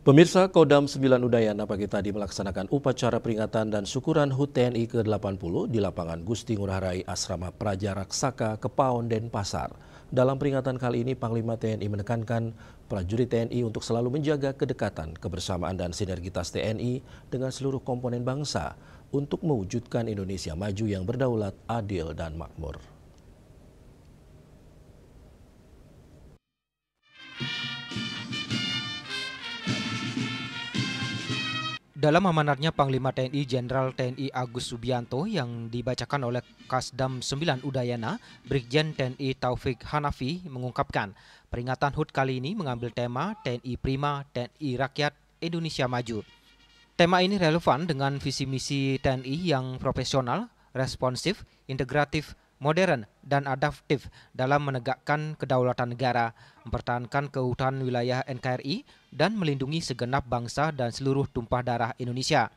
Pemirsa, Kodam 9 Udayana pagi tadi melaksanakan upacara peringatan dan syukuran HUT TNI ke-80 di lapangan Gusti Ngurah Rai Asrama Praja Raksaka, Kepaon, Denpasar. Dalam peringatan kali ini, Panglima TNI menekankan prajurit TNI untuk selalu menjaga kedekatan, kebersamaan, dan sinergitas TNI dengan seluruh komponen bangsa untuk mewujudkan Indonesia maju yang berdaulat, adil, dan makmur. Dalam amanatnya, Panglima TNI Jenderal TNI Agus Subianto yang dibacakan oleh Kasdam 9 Udayana, Brigjen TNI Taufik Hanafi mengungkapkan, peringatan HUT kali ini mengambil tema TNI Prima, TNI Rakyat, Indonesia Maju. Tema ini relevan dengan visi misi TNI yang profesional, responsif, integratif, modern, dan adaptif dalam menegakkan kedaulatan negara, mempertahankan keutuhan wilayah NKRI, dan melindungi segenap bangsa dan seluruh tumpah darah Indonesia.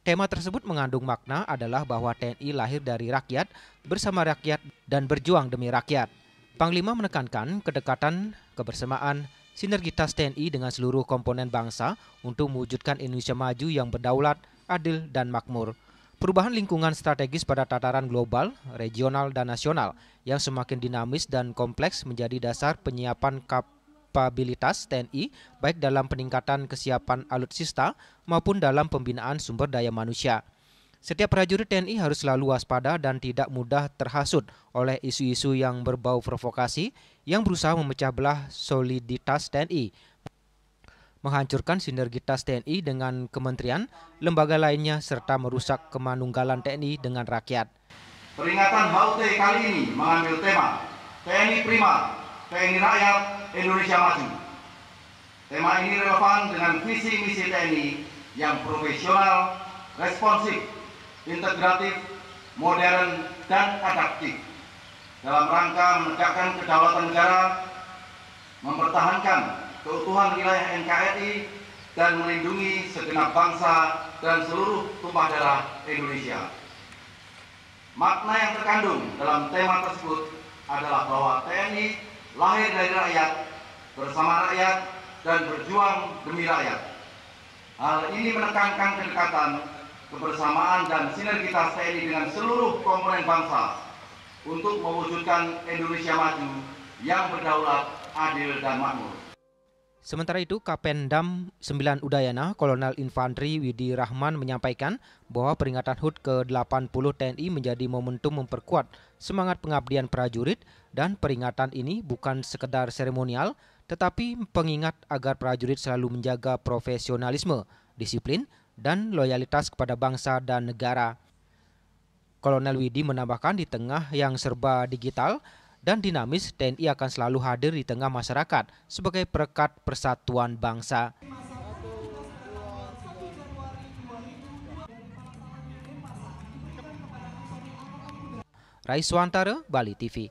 Tema tersebut mengandung makna adalah bahwa TNI lahir dari rakyat, bersama rakyat, dan berjuang demi rakyat. Panglima menekankan kedekatan, kebersamaan, sinergitas TNI dengan seluruh komponen bangsa untuk mewujudkan Indonesia maju yang berdaulat, adil, dan makmur. Perubahan lingkungan strategis pada tataran global, regional, dan nasional yang semakin dinamis dan kompleks menjadi dasar penyiapan kapabilitas TNI baik dalam peningkatan kesiapan alutsista maupun dalam pembinaan sumber daya manusia. Setiap prajurit TNI harus selalu waspada dan tidak mudah terhasut oleh isu-isu yang berbau provokasi yang berusaha memecah belah soliditas TNI, menghancurkan sinergitas TNI dengan kementerian, lembaga lainnya, serta merusak kemanunggalan TNI dengan rakyat. Peringatan HUT kali ini mengambil tema TNI Prima, TNI Rakyat, Indonesia Maju. Tema ini relevan dengan visi misi TNI yang profesional, responsif, integratif, modern, dan adaptif dalam rangka menegakkan kedaulatan negara, mempertahankan keutuhan wilayah NKRI, dan melindungi segenap bangsa dan seluruh tumpah darah Indonesia. Makna yang terkandung dalam tema tersebut adalah bahwa TNI lahir dari rakyat, bersama rakyat, dan berjuang demi rakyat. Hal ini menekankan kedekatan, kebersamaan, dan sinergitas TNI dengan seluruh komponen bangsa untuk mewujudkan Indonesia maju yang berdaulat, adil, dan makmur. Sementara itu, Kapendam 9 Udayana, Kolonel Infantri Widi Rahman menyampaikan bahwa peringatan HUT ke-80 TNI menjadi momentum memperkuat semangat pengabdian prajurit dan peringatan ini bukan sekedar seremonial, tetapi pengingat agar prajurit selalu menjaga profesionalisme, disiplin, dan loyalitas kepada bangsa dan negara. Kolonel Widi menambahkan di tengah yang serba digital dan dinamis, TNI akan selalu hadir di tengah masyarakat sebagai perekat persatuan bangsa. Rai Swantara, Bali TV.